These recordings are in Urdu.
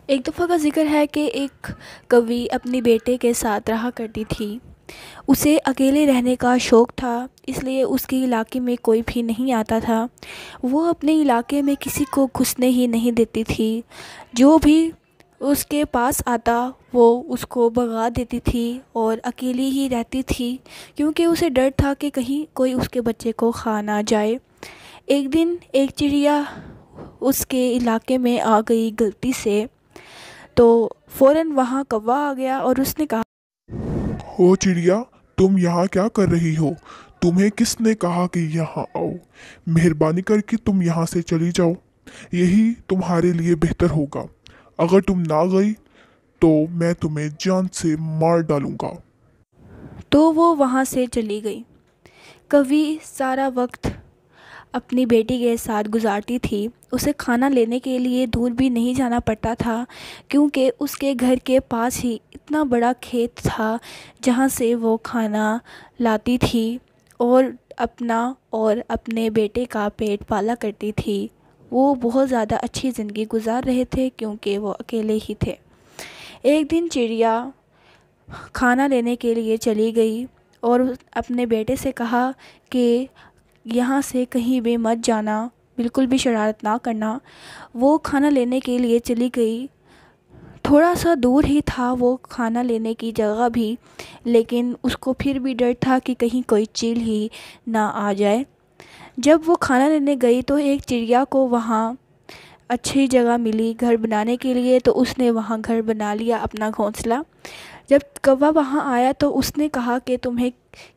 ایک دفعہ کا ذکر ہے کہ ایک کوی اپنے بیٹے کے ساتھ رہا کرتی تھی۔ اسے اکیلے رہنے کا شوق تھا، اس لیے اس کے علاقے میں کوئی بھی نہیں آتا تھا۔ وہ اپنے علاقے میں کسی کو گھسنے ہی نہیں دیتی تھی۔ جو بھی اس کے پاس آتا وہ اس کو بھگا دیتی تھی اور اکیلی ہی رہتی تھی، کیونکہ اسے ڈر تھا کہ کہیں کوئی اس کے بچے کو کھا نہ جائے۔ ایک دن ایک چڑیا اس کے علاقے میں آ گئی غلطی سے، تو فوراً وہاں کوا آ گیا اور اس نے کہا، او چڑیا، تم یہاں کیا کر رہی ہو؟ تمہیں کس نے کہا کہ یہاں آؤ؟ مہربانی کر کے تم یہاں سے چلی جاؤ، یہی تمہارے لیے بہتر ہوگا۔ اگر تم نہ گئی تو میں تمہیں جان سے مار ڈالوں گا۔ تو وہ وہاں سے چلی گئی۔ کوی سارا وقت اپنی بیٹی کے ساتھ گزارتی تھی۔ اسے کھانا لینے کے لیے دور بھی نہیں جانا پڑتا تھا، کیونکہ اس کے گھر کے پاس ہی اتنا بڑا کھیت تھا جہاں سے وہ کھانا لاتی تھی اور اپنا اور اپنے بیٹے کا پیٹ پالا کرتی تھی۔ وہ بہت زیادہ اچھی زندگی گزار رہے تھے کیونکہ وہ اکیلے ہی تھے۔ ایک دن چڑیا کھانا لینے کے لیے چلی گئی اور اپنے بیٹے سے کہا کہ یہاں سے کہیں بھی مت جانا، بالکل بھی شرارت نہ کرنا۔ وہ کھانا لینے کے لیے چلی گئی۔ تھوڑا سا دور ہی تھا وہ کھانا لینے کی جگہ بھی، لیکن اس کو پھر بھی ڈر تھا کہ کہیں کوئی چیل ہی نہ آ جائے۔ جب وہ کھانا لینے گئی تو ایک چڑیا کو وہاں اچھی جگہ ملی گھر بنانے کے لیے، تو اس نے وہاں گھر بنا لیا، اپنا گھونسلہ۔ جب کوا وہاں آیا تو اس نے کہا کہ تمہیں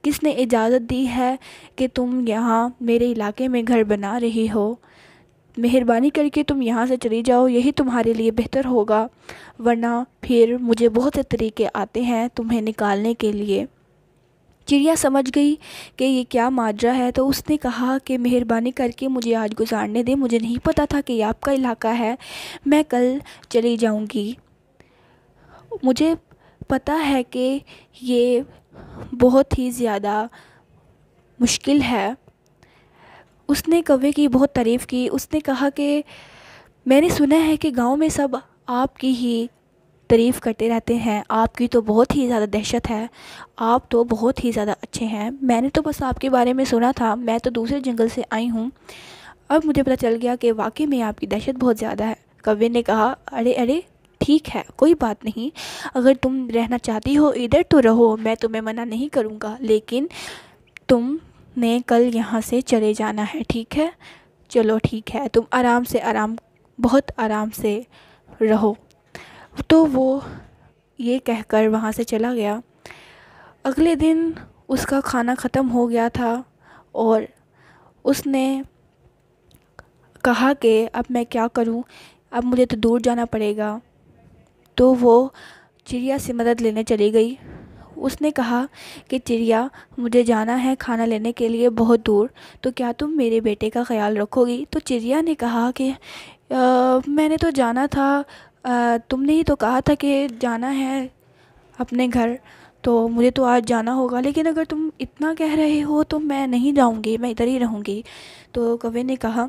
کس نے اجازت دی ہے کہ تم یہاں میرے علاقے میں گھر بنا رہی ہو؟ مہربانی کر کے تم یہاں سے چلی جاؤ، یہی تمہارے لیے بہتر ہوگا، ورنہ پھر مجھے بہت سے طریقے آتے ہیں تمہیں نکالنے کے لیے۔ چڑیا سمجھ گئی کہ یہ کیا ماجرا ہے، تو اس نے کہا کہ مہربانی کر کے مجھے آج گزارنے دیں، مجھے نہیں پتا تھا کہ یہ آپ کا علاقہ ہے، میں کل چلی جاؤں گی۔ مجھے پتا ہے کہ یہ بہت ہی زیادہ مشکل ہے۔ اس نے کوے کی بہت تعریف کی۔ اس نے کہا کہ میں نے سنا ہے کہ گاؤں میں سب آپ کی ہی تعریف کرتے رہتے ہیں، آپ کی تو بہت ہی زیادہ دہشت ہے، آپ تو بہت ہی زیادہ اچھے ہیں۔ میں نے تو بس آپ کے بارے میں سنا تھا، میں تو دوسرے جنگل سے آئی ہوں، اب مجھے پتہ چل گیا کہ واقعی میں آپ کی دہشت بہت زیادہ ہے۔ کوے نے کہا، ارے ٹھیک ہے، کوئی بات نہیں، اگر تم رہنا چاہتی ہو ادھر تو رہو، میں تمہیں منع نہیں کروں گا، لیکن تم نے کل یہاں سے چلے جانا ہے، ٹھیک ہے؟ چلو ٹھیک ہے، تم بہت آرام سے رہو۔ تو وہ یہ کہہ کر وہاں سے چلا گیا۔ اگلے دن اس کا کھانا ختم ہو گیا تھا اور اس نے کہا کہ اب میں کیا کروں، اب مجھے تو دور جانا پڑے گا۔ تو وہ چڑیا سے مدد لینے چلی گئی۔ اس نے کہا کہ چڑیا، مجھے جانا ہے کھانا لینے کے لیے بہت دور، تو کیا تم میرے بیٹے کا خیال رکھو گی؟ تو چڑیا نے کہا کہ میں نے تو جانا تھا، تم نے ہی تو کہا تھا کہ جانا ہے اپنے گھر، تو مجھے تو آج جانا ہوگا، لیکن اگر تم اتنا کہہ رہے ہو تو میں نہیں جاؤں گی، میں ادھر ہی رہوں گی۔ تو کوے نے کہا،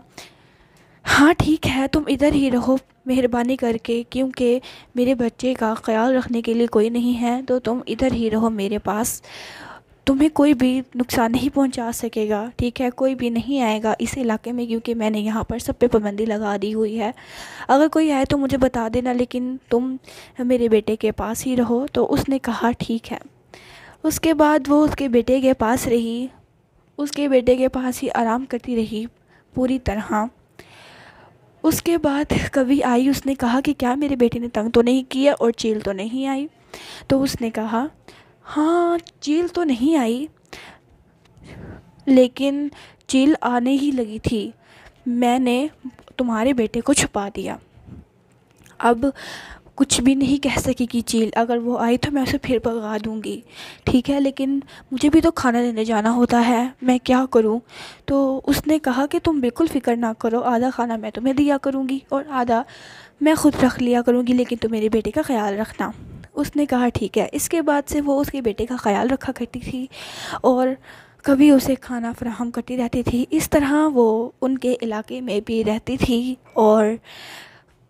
ہاں ٹھیک ہے، تم ادھر ہی رہو مہربانی کر کے، کیونکہ میرے بچے کا خیال رکھنے کے لیے کوئی نہیں ہے، تو تم ادھر ہی رہو میرے پاس، تمہیں کوئی بھی نقصان نہیں پہنچا سکے گا، ٹھیک ہے؟ کوئی بھی نہیں آئے گا اس علاقے میں، کیونکہ میں نے یہاں پر سب پہ پابندی لگا دی ہوئی ہے، اگر کوئی آئے تو مجھے بتا دینا، لیکن تم میرے بیٹے کے پاس ہی رہو۔ تو اس نے کہا ٹھیک ہے۔ اس کے بعد وہ اس کے بیٹے کے پاس رہی، اس کے بیٹے کے پاس ہی آرام کرتی رہی پوری طرح۔ اس کے بعد کوی آئی، اس نے کہا کہ کیا میرے بیٹے نے تنگ تو نہیں کیا اور چیل تو نہیں آئی؟ تو اس نے کہا، ہاں چیل تو نہیں آئی، لیکن چیل آنے ہی لگی تھی، میں نے تمہارے بیٹے کو چھپا دیا، اب کچھ بھی نہیں کہہ سکے گی چیل، اگر وہ آئی تو میں اسے پھر بھگا دوں گی، ٹھیک ہے؟ لیکن مجھے بھی تو کھانا لینے جانا ہوتا ہے، میں کیا کروں؟ تو اس نے کہا کہ تم بالکل فکر نہ کرو، آدھا کھانا میں تمہیں دیا کروں گی اور آدھا میں خود رکھ لیا کروں گی، لیکن تم میرے بیٹے کا خیال رکھنا۔ اس نے کہا ٹھیک ہے۔ اس کے بعد سے وہ اس کے بیٹے کا خیال رکھا کرتی تھی اور کبھی اسے کھانا فراہم کرتی رہتی تھی۔ اس طرح وہ ان کے علاقے میں بھی رہتی تھی اور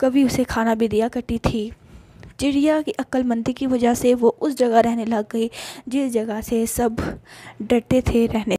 کبھی اسے کھانا بھی دیا کرتی تھی۔ چڑیا کی عقل مندی کی وجہ سے وہ اس جگہ رہنے لگ گئی جس جگہ سے سب ڈرتے تھے رہنے